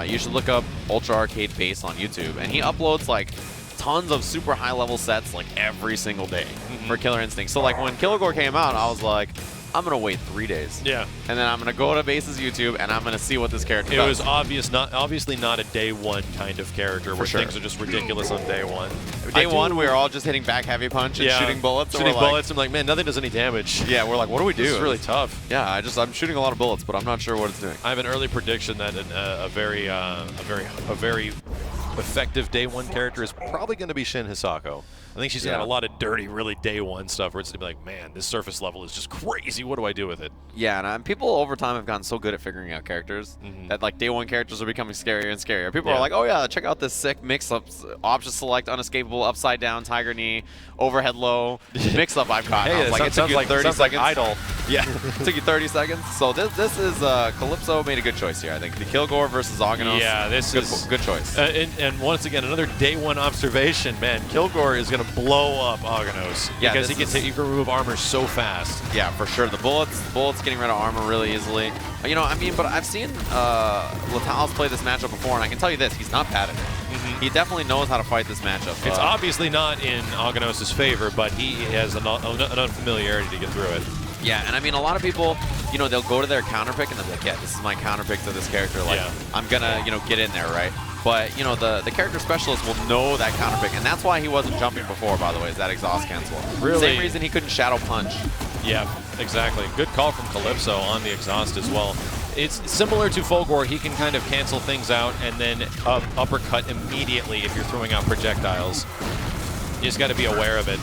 You should look up Ultra Arcade Base on YouTube, and he uploads like tons of super high level sets like every single day for Killer Instinct. So like when Kilgore came out, I was like, I'm gonna wait 3 days. Yeah. And then I'm gonna go to Base's YouTube and I'm gonna see what this character does. It was obviously not a day one kind of character where things are just ridiculous on day one. Day one, we were all just hitting back heavy punch and shooting bullets. Shooting bullets. I'm like, man, nothing does any damage. Yeah, we're like, what do we do? It's really tough. Yeah, I'm shooting a lot of bullets, but I'm not sure what it's doing. I have an early prediction that a very effective day one character is probably going to be Shin Hisako. I think she's got a lot of dirty, really day one stuff where it's going to be like, man, this surface level is just crazy. What do I do with it? Yeah, and people over time have gotten so good at figuring out characters that like day one characters are becoming scarier and scarier. People are like, oh yeah, check out this sick mix-up, option select, unescapable, upside down, tiger knee, overhead low, mix-up I've got. Hey, it took you 30 seconds. Like Idol. Yeah, it took you 30 seconds. So this is Kalypso made a good choice here. I think the Kilgore versus Agonos. Yeah, this is good choice. And once again, another day one observation. Man, Kilgore is going to blow up Agonos because he can remove armor so fast. Yeah, for sure. The bullets getting rid of armor really easily. You know, I mean, but I've seen Letalis play this matchup before, and I can tell you this: he's not bad at it. He definitely knows how to fight this matchup. It's obviously not in Agonos' favor, but he has enough familiarity to get through it. Yeah, and I mean, a lot of people, you know, they'll go to their counter pick and they'll be like, yeah, this is my counter pick to this character. Like, I'm gonna, you know, get in there, right? But, you know, the character specialist will know that counter pick, and that's why he wasn't jumping before, by the way, is that exhaust cancel. Really? Same reason he couldn't shadow punch. Yeah, exactly. Good call from Kalypso on the exhaust as well. It's similar to Fulgore. He can kind of cancel things out and then uppercut immediately if you're throwing out projectiles. You just got to be aware of it.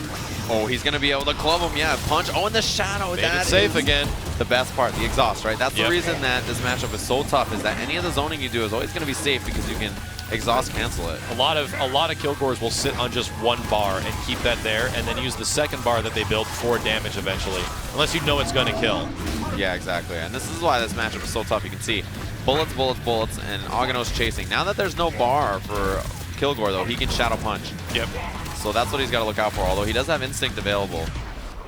Oh, he's going to be able to club him, yeah, punch. Oh, in the shadow. Made it safe again. The best part, the exhaust, right? That's the reason that this matchup is so tough, is that any of the zoning you do is always going to be safe because you can exhaust cancel it. A lot of Kilgores will sit on just one bar and keep that there, and then use the second bar that they build for damage eventually, unless you know it's going to kill. Yeah, exactly. And this is why this matchup is so tough. You can see bullets, bullets, bullets, and Agonos chasing. Now that there's no bar for Kilgore, though, he can shadow punch. Yep. So that's what he's got to look out for, although he does have instinct available.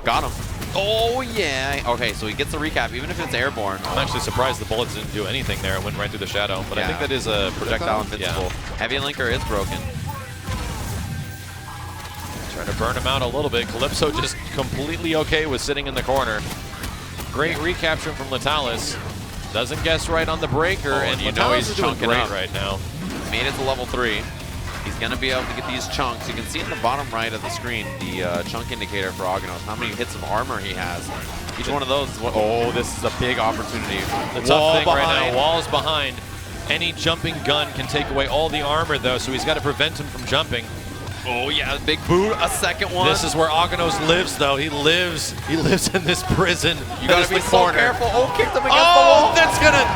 Got him. Oh, yeah. Okay, so he gets a recap, even if it's airborne. I'm actually surprised the bullets didn't do anything there. It went right through the shadow. But I think that is a projectile invincible. Heavy linker is broken. Trying to burn him out a little bit. Kalypso just completely okay with sitting in the corner. Great recapture from Letalis. Doesn't guess right on the breaker, and you know he's chunking out right now. Made it to level 3. He's going to be able to get these chunks. You can see in the bottom right of the screen the chunk indicator for Agonos, how many hits of armor he has. Each one of those is what, oh, this is a big opportunity. The tough thing right now, wall's behind. Any jumping gun can take away all the armor, though, so he's got to prevent him from jumping. Oh, yeah, big boot, a second one. This is where Agonos lives, though. He lives in this prison. You got to be so careful. Oh, kicked him against the wall.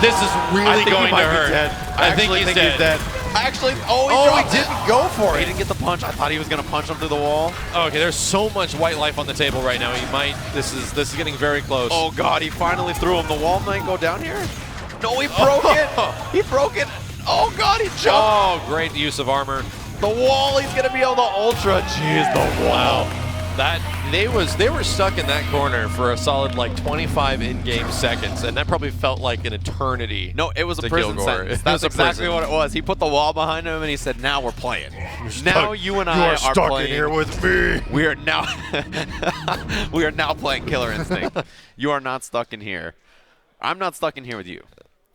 This is really going to hurt. I think he's dead. Actually, he didn't go for it. He didn't get the punch. I thought he was going to punch him through the wall. Okay, there's so much white life on the table right now. He might. This is getting very close. Oh God, he finally threw him. The wall might go down here. No, he broke it. He broke it. Oh God, he jumped. Oh, great use of armor. The wall. He's going to be able to ultra. Jeez, the wall. They were stuck in that corner for a solid like 25 in-game seconds, and that probably felt like an eternity. No, it was a prison sentence. That's exactly what it was. He put the wall behind him and he said, "Now we're playing. Now you and I are stuck playing in here with me. We are now we are now playing Killer Instinct. You are not stuck in here. I'm not stuck in here with you."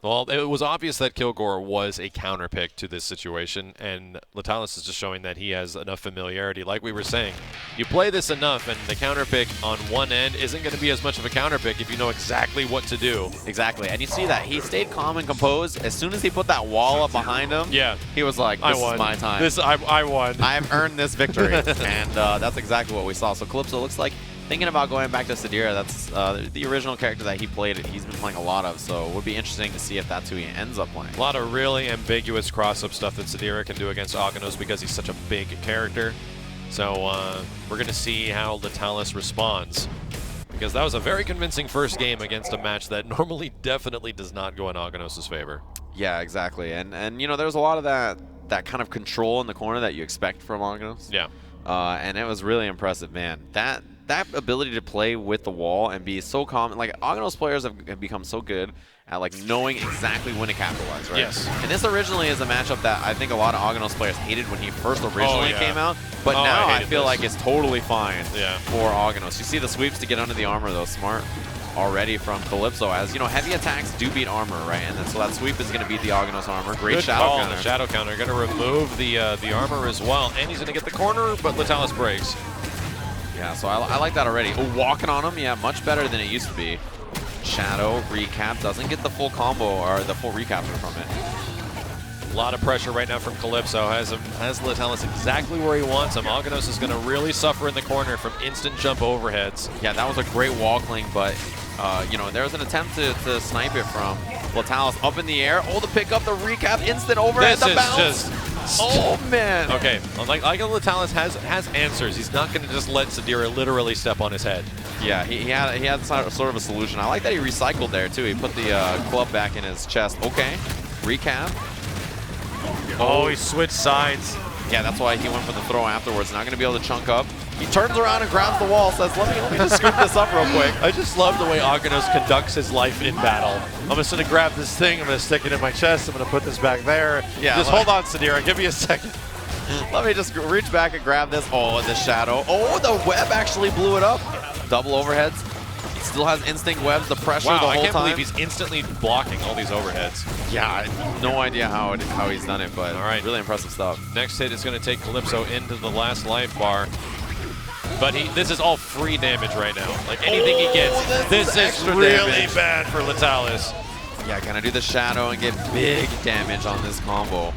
Well, it was obvious that Kilgore was a counterpick to this situation, and Letalis is just showing that he has enough familiarity. Like we were saying, you play this enough, and the counterpick on one end isn't going to be as much of a counterpick if you know exactly what to do. Exactly, and you see that. He stayed calm and composed. As soon as he put that wall up behind him, he was like, this is my time. I won. I have earned this victory, and that's exactly what we saw. So Kalypso looks like thinking about going back to Sadira. That's the original character that he played. He's been playing a lot of, so it would be interesting to see if that's who he ends up playing. A lot of really ambiguous cross-up stuff that Sadira can do against Agonos because he's such a big character. So we're going to see how Letalis responds, because that was a very convincing first game against a match that normally definitely does not go in Agonos' favor. Yeah, exactly. And you know, there's a lot of that kind of control in the corner that you expect from Agonos. Yeah. And it was really impressive, man. That ability to play with the wall and be so calm, like Agonos players have become so good at like knowing exactly when to capitalize, right? Yes. And this originally is a matchup that I think a lot of Agonos players hated when he first originally came out, but now I feel like it's totally fine for Agonos. You see the sweeps to get under the armor though, smart already from Kalypso, as you know, heavy attacks do beat armor, right? And then so that sweep is going to beat the Agonos armor. Great shadow counter. The shadow counter going to remove the armor as well, and he's going to get the corner, but Letalis breaks. Yeah, so I like that already. Oh, walking on him, yeah, much better than it used to be. Shadow recap doesn't get the full combo or the full recapture from it. A lot of pressure right now from Kalypso. Has Letalis exactly where he wants him. Agonos is going to really suffer in the corner from instant jump overheads. Yeah, that was a great wall cling, but you know, there was an attempt to snipe it from Letalis up in the air. Oh, the pick up, the recap, instant overhead, the bounce. Oh, man. Okay, like Letalis has answers. He's not going to just let Sadira literally step on his head. Yeah, he had sort of a solution. I like that he recycled there, too. He put the club back in his chest. Okay, recap. Oh, he switched sides. Yeah, that's why he went for the throw afterwards. Not going to be able to chunk up. He turns around and grabs the wall, says, let me just scoop this up real quick. I just love the way Agonos conducts his life in battle. I'm just going to grab this thing, I'm going to stick it in my chest, I'm going to put this back there. Yeah, just hold on, Sadira, give me a second. Let me just reach back and grab this. Oh, the shadow. Oh, the web actually blew it up. Double overheads. He still has instinct webs, the pressure the whole time. I can't believe he's instantly blocking all these overheads. Yeah, no idea how he's done it, but really impressive stuff. Next hit is going to take Kalypso into the last life bar. But this is all free damage right now. Like anything he gets, this is really bad for Letalis. Yeah, gonna do the shadow and get big damage on this combo.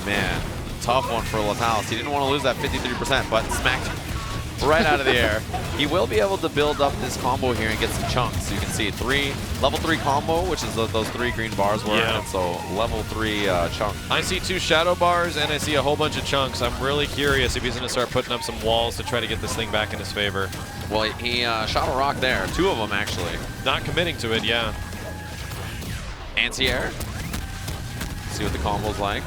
Man, tough one for Letalis. He didn't want to lose that 53%, but smacked right out of the air. He will be able to build up this combo here and get some chunks. You can see level 3 combo, which is those 3 green bars were. And so level 3 chunk. I see 2 shadow bars and I see a whole bunch of chunks. I'm really curious if he's going to start putting up some walls to try to get this thing back in his favor. Well, he shot a rock there. 2 of them, actually. Not committing to it, yeah. Anti-air. See what the combo's like.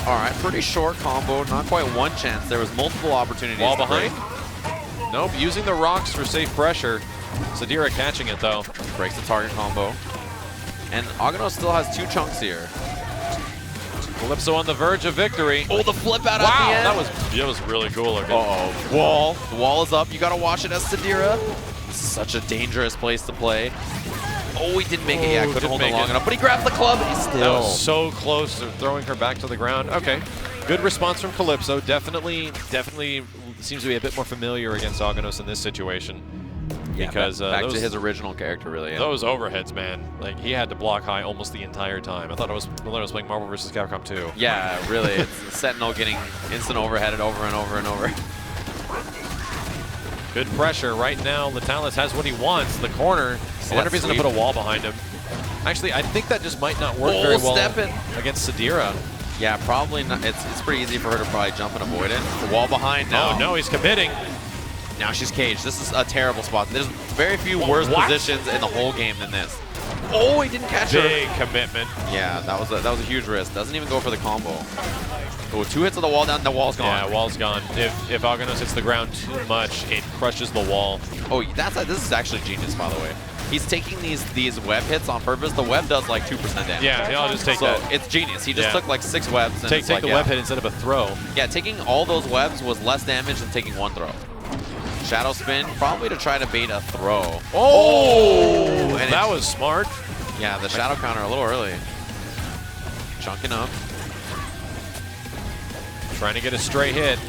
All right, pretty short combo, not quite one chance. There was multiple opportunities. Wall behind? Nope, using the rocks for safe pressure. Sadira catching it though. Breaks the target combo. And Agonos still has 2 chunks here. Kalypso on the verge of victory. Oh, the flip out at the end. That was really cool looking. Uh-oh, wall. The wall is up. You gotta watch it as Sadira. This is such a dangerous place to play. Oh, he didn't make it. Yeah, couldn't hold it long enough. But he grabbed the club. He's still. That was so close to throwing her back to the ground. Okay. Good response from Kalypso. Definitely seems to be a bit more familiar against Agonos in this situation. Yeah, because back to his original character, really. Yeah. Those overheads, man. Like, he had to block high almost the entire time. I thought I was playing Marvel vs. Capcom 2. Yeah, really. It's Sentinel getting instant overheaded over and over and over. Good pressure right now. Letalis has what he wants. The corner. I wonder if he's going to put a wall behind him. Actually, I think that just might not work very well against Sadira. Yeah, probably not. It's pretty easy for her to probably jump and avoid it. The wall behind now. Oh, no, he's committing. Now she's caged. This is a terrible spot. There's very few worse positions in the whole game than this. Oh, he didn't catch her. Big commitment. Yeah, that was a huge risk. Doesn't even go for the combo. Oh, 2 hits of the wall down, the wall's gone. Yeah, wall's gone. If Agonos hits the ground too much, it crushes the wall. Oh, this is actually genius, by the way. He's taking these web hits on purpose. The web does like 2% damage. Yeah, I'll just take that. So it's genius. He just took like 6 webs. And take the web hit instead of a throw. Yeah, taking all those webs was less damage than taking 1 throw. Shadow spin, probably to try to bait a throw. Oh, and that was smart. Yeah, the shadow counter a little early. Chunking up. Trying to get a stray hit.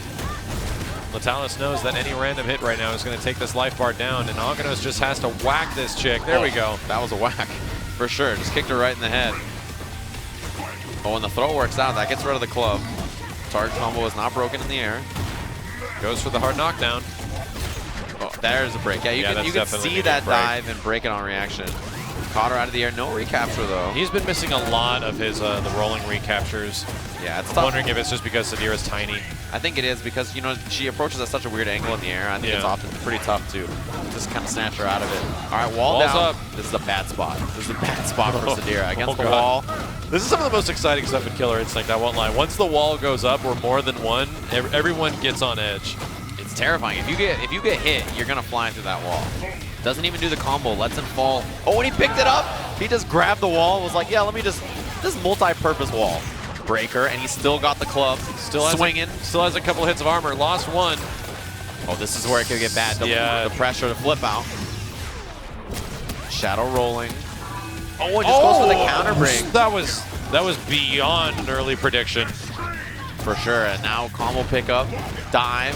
Letalis knows that any random hit right now is going to take this life bar down, and Agonos just has to whack this chick. There we go. That was a whack, for sure. Just kicked her right in the head. Oh, when the throw works out, that gets rid of the club. Target combo is not broken in the air. Goes for the hard knockdown. Oh, there's a break. Yeah, you can see that dive and break it on reaction. Caught her out of the air. No recapture, though. He's been missing a lot of his the rolling recaptures. Yeah, it's tough. I'm wondering if it's just because Sadira's tiny. I think it is because, you know, she approaches at such a weird angle in the air. I think it's often pretty tough to just kind of snatch her out of it. All right, wall down. Up. This is a bad spot. This is a bad spot for Sadira against the wall. This is some of the most exciting stuff in Killer Instinct, I won't lie. Once the wall goes up or more than one, everyone gets on edge. It's terrifying. If you get hit, you're gonna fly through that wall. Doesn't even do the combo. Lets him fall. Oh, and he picked it up. He just grabbed the wall, was like, yeah, let me just, this multi-purpose wall. Breaker, and he still got the club, still swinging. Still has a couple of hits of armor, lost one. Oh, this is where it could get bad. The pressure to flip out. Shadow rolling. Oh, it just goes for the counter break. That was beyond an early prediction. For sure, and now combo pickup, dive.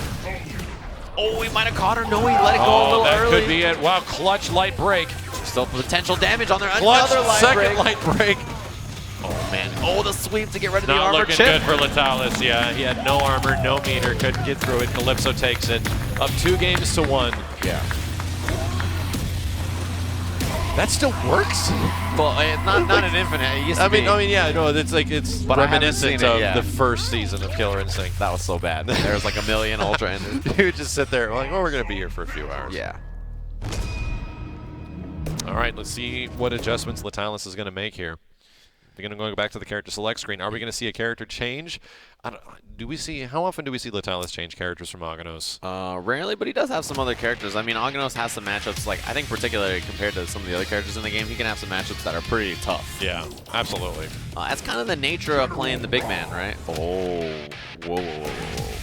Oh, he might have caught her. No, he let it go a little early. That could be it. Wow, clutch light break. Still potential damage on there. Clutch, another light second break. light break. Oh, man. Oh, the sweep to get rid of the Not armor looking chip. good for Letalis. Yeah, he had no armor, no meter, couldn't get through it. Kalypso takes it. Up 2-1. Yeah. That still works? Well, not an infinite. It used to be. Yeah, no, it's like it's reminiscent of the first season of Killer Instinct. That was so bad. There was like a million Ultra enders. You would just sit there like, oh, we're gonna be here for a few hours. Yeah. All right, let's see what adjustments Letalis is gonna make here. We're going to go back to the character select screen. Are we going to see a character change? How often do we see Letalis change characters from Agonos? Rarely, but he does have some other characters. I mean, Agonos has some matchups, like, I think particularly compared to some of the other characters in the game, he can have some matchups that are pretty tough. Yeah, absolutely. That's kind of the nature of playing the big man, right? Oh, whoa.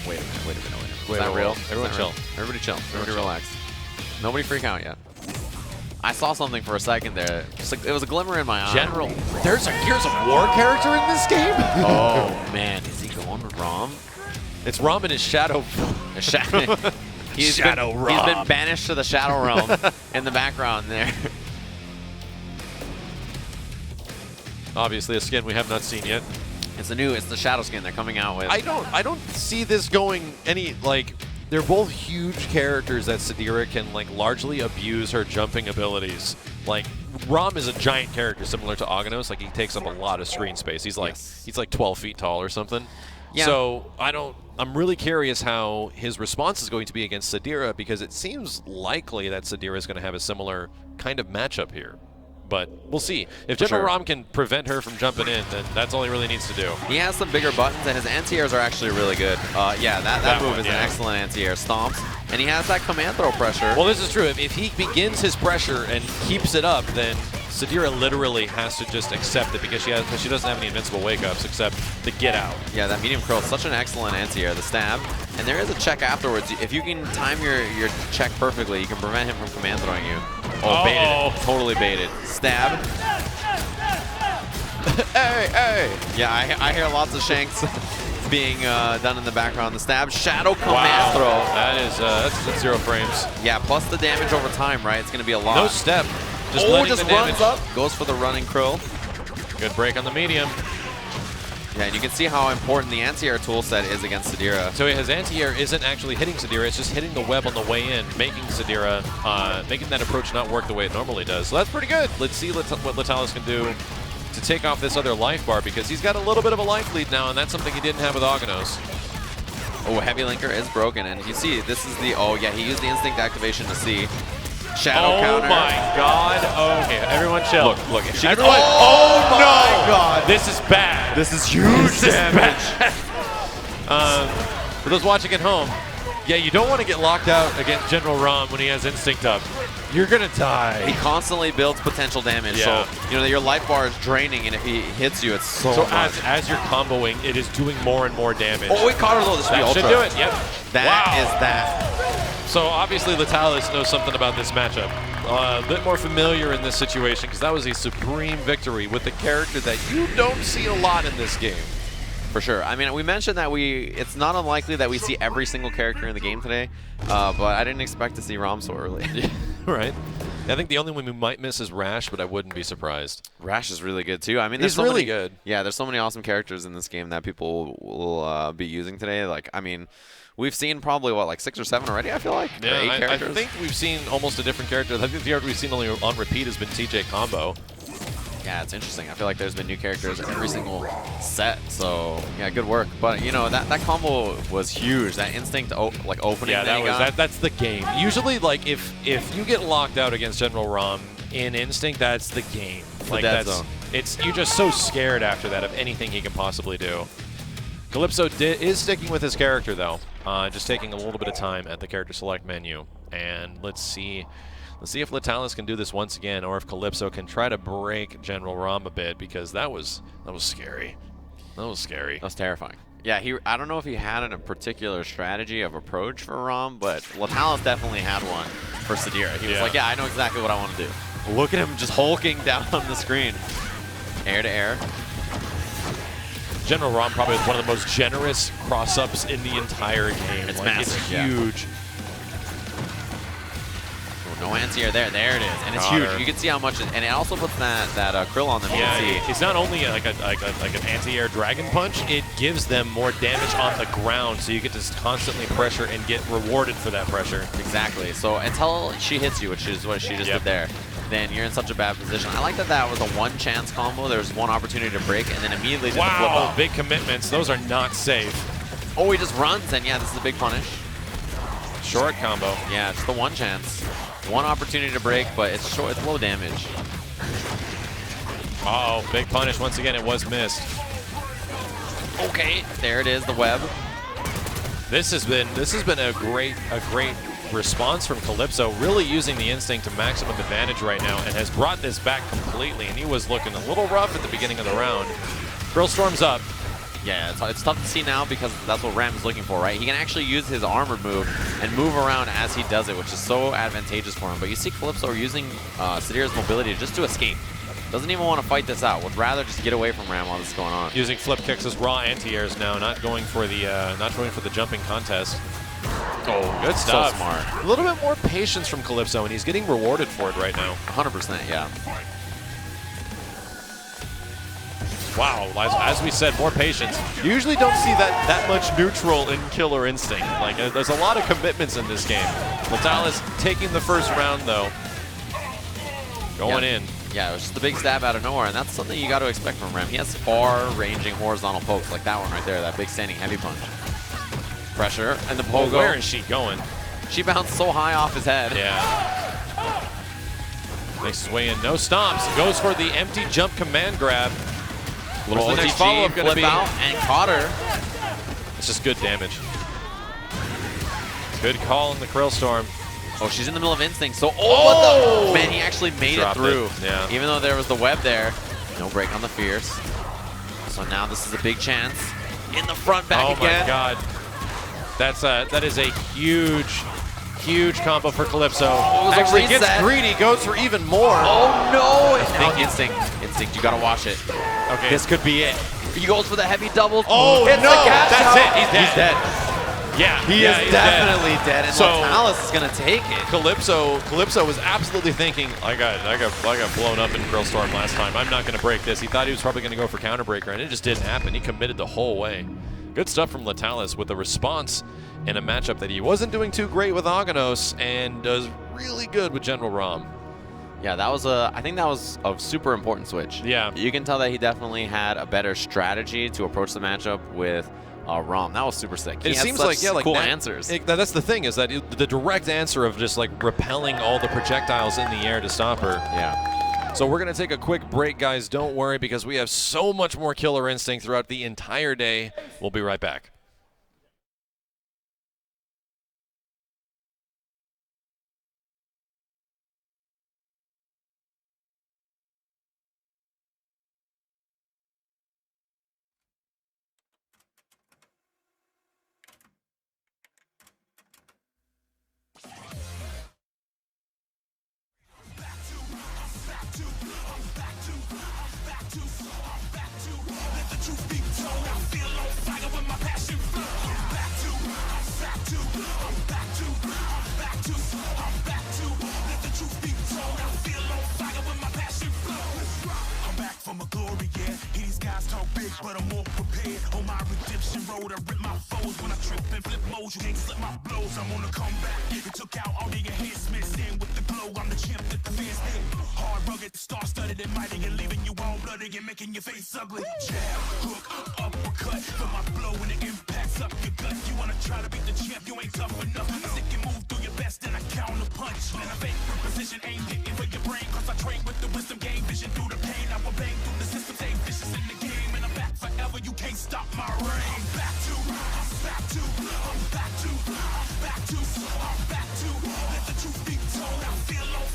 Wait a minute. Is that real? Everyone chill. Everybody chill. Everybody relax. Nobody freak out yet. I saw something for a second there. Just like, it was a glimmer in my eye. General, there's a Gears of War character in this game? Oh, man. Is he going with Raam? It's Raam in his Shadow. He's been banished to the Shadow Realm in the background there. Obviously a skin we have not seen yet. It's the Shadow skin they're coming out with. I don't see this going any, like, they're both huge characters that Sadira can, like, largely abuse her jumping abilities. Like, Raam is a giant character similar to Agonos. Like, he takes up a lot of screen space. He's like 12 feet tall or something. Yeah. So I'm really curious how his response is going to be against Sadira, because it seems likely that Sadira is going to have a similar kind of matchup here. But we'll see. If General Raam can prevent her from jumping in, then that's all he really needs to do. He has some bigger buttons, and his anti-airs are actually really good. Yeah, that move is an excellent anti-air. Stomps, and he has that command throw pressure. Well, this is true. If he begins his pressure and keeps it up, then Sadira literally has to just accept it, because she doesn't have any invincible wake-ups except the get out. Yeah, that medium curl is such an excellent anti-air. The stab, and there is a check afterwards. If you can time your check perfectly, you can prevent him from command throwing you. Oh, baited. Totally baited. Stab. Hey. Yeah, I hear lots of shanks being done in the background. The stab, shadow command throw. That's 0 frames. Yeah, plus the damage over time, right? It's going to be a lot. No step. Just runs up. Goes for the running krill. Good break on the medium. Yeah, and you can see how important the anti-air toolset is against Sadira. So his anti-air isn't actually hitting Sadira, it's just hitting the web on the way in, making Sadira, making that approach not work the way it normally does. So that's pretty good. Let's see what Letalis can do to take off this other life bar, because he's got a little bit of a life lead now, and that's something he didn't have with Agonos. Oh, Heavy Linker is broken, and you see, this is the, he used the instinct activation to see. Shadow counter. Oh my god. Okay, everyone chill. Look. Everyone. Oh my god. This is bad. This is huge damage. For those watching at home, yeah, you don't want to get locked out against General Raam when he has instinct up. You're gonna die. He constantly builds potential damage, so your life bar is draining, and if he hits you, it's so much. As you're comboing, it is doing more and more damage. Oh, he caught her though. This should do it. Yep. That is that. So obviously Letalis knows something about this matchup. A bit more familiar in this situation, because that was a supreme victory with a character that you don't see a lot in this game. For sure. I mean, we mentioned that it's not unlikely that we see every single character in the game today, but I didn't expect to see Raam so early. Right. I think the only one we might miss is Rash, but I wouldn't be surprised. Rash is really good too. I mean, he's really good. Yeah, there's so many awesome characters in this game that people will be using today. Like, I mean, we've seen probably, what, like 6 or 7 already, I feel like? Yeah, 8 I characters? think we've seen almost a different character. I think the character we've seen only on repeat has been TJ Combo. Yeah, it's interesting. I feel like there's been new characters every single set, so yeah, good work. But you know, that combo was huge. That instinct like opening. Yeah, that's the game. Usually, like if you get locked out against General Raam in instinct, that's the game. Like you're just so scared after that of anything he can possibly do. Kalypso is sticking with his character though, just taking a little bit of time at the character select menu. And let's see. Let's see if Letalis can do this once again, or if Kalypso can try to break General Raam a bit, because that was scary. That was scary. That was terrifying. Yeah, I don't know if he had a particular strategy of approach for Raam, but Letalis definitely had one for Sadira. He was like, yeah, I know exactly what I want to do. Look at him just hulking down on the screen. Air to air. General Raam probably is one of the most generous cross-ups in the entire game. It's like, massive. It's huge. No anti-air there. There it is. And it's huge. You can see how much, and it also puts that krill on them. You can see. It's not only like an anti-air dragon punch, it gives them more damage on the ground, so you get to constantly pressure and get rewarded for that pressure. Exactly. So until she hits you, which is what she just did there, then you're in such a bad position. I like that was a one-chance combo. There's one opportunity to break, and then immediately just flip out. Big commitments. Those are not safe. Oh, he just runs, and yeah, this is a big punish. Short combo. Yeah, just the one chance. One opportunity to break, but it's short. It's low damage. Uh-oh, big punish. Once again, it was missed. Okay, there it is, the web. This has been a great response from Kalypso, really using the instinct to maximum advantage right now, and has brought this back completely. And he was looking a little rough at the beginning of the round. Grill Storm's up. Yeah, it's tough to see now because that's what Raam is looking for, right? He can actually use his armored move and move around as he does it, which is so advantageous for him. But you see Kalypso using Sadira's mobility just to escape. Doesn't even want to fight this out. Would rather just get away from Raam while this is going on. Using flip kicks as raw anti-airs now, not going for the jumping contest. Oh, good stuff. So smart. A little bit more patience from Kalypso, and he's getting rewarded for it right now. 100%, yeah. Wow, as we said, more patience. You usually don't see that much neutral in Killer Instinct. Like, there's a lot of commitments in this game. Letalis taking the first round, though. Going in. Yeah, it was just a big stab out of nowhere, and that's something you got to expect from Raam. He has far-ranging horizontal pokes, like that one right there, that big standing heavy punch. Pressure, and the pogo. Where is she going? She bounced so high off his head. Yeah. Nice sway in, no stomps. Goes for the empty jump command grab. Little next OTG follow-up gonna flip be? out and caught her. It's just good damage. Good call in the Krill Storm. Oh, she's in the middle of Instinct, so what the? Man, he actually made Dropped it through. it. Yeah. Even though there was the web there. No break on the Fierce. So now this is a big chance. In the front back again. Oh my god. That is a huge combo for Kalypso. Actually gets greedy, goes for even more. Oh no! Now Instinct, you gotta watch it. Okay. This could be it. He goes for the heavy double. Oh it's no! That's it. He's dead. Yeah, he is definitely dead. And so Letalis is gonna take it. Kalypso was absolutely thinking, I got blown up in Grill Storm last time. I'm not gonna break this. He thought he was probably gonna go for counter breaker, and it just didn't happen. He committed the whole way. Good stuff from Letalis with a response in a matchup that he wasn't doing too great with Agonos and does really good with General Raam. Yeah, I think that was a super important switch. Yeah. You can tell that he definitely had a better strategy to approach the matchup with Raam. That was super sick. He it had seems such like cool answers. That's the thing, is that the direct answer of just like repelling all the projectiles in the air to stop her. Yeah. So we're going to take a quick break, guys. Don't worry, because we have so much more Killer Instinct throughout the entire day. We'll be right back. But I'm more prepared on my redemption road. I rip my foes when I trip and flip modes. You can't slip my blows. I'm on the comeback. It took out all the enhancements. In with the glow, I'm the champ that the fans hit. Hard, rugged, star-studded and mighty, and leaving you all bloody and making your face ugly. Jab, hook, uppercut. For my blow when it impacts up your gut. You wanna try to beat the champ? You ain't tough enough. Sick and move through your best, and I counter punch. Man, I fake position, aim hitting for your brain. Cause I train with the wisdom, gain vision through the pain. I will bang through the system, stay vicious in the game. Forever, you can't stop my reign. I'm back to, let the truth be told. I feel on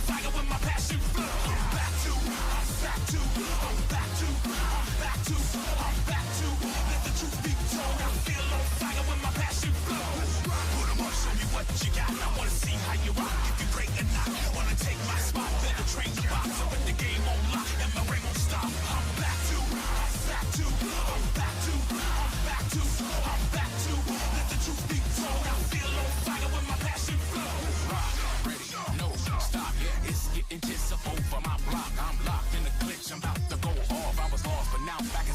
getting just over my block. I'm locked in the glitch, I'm about to go off. I was lost, but now back in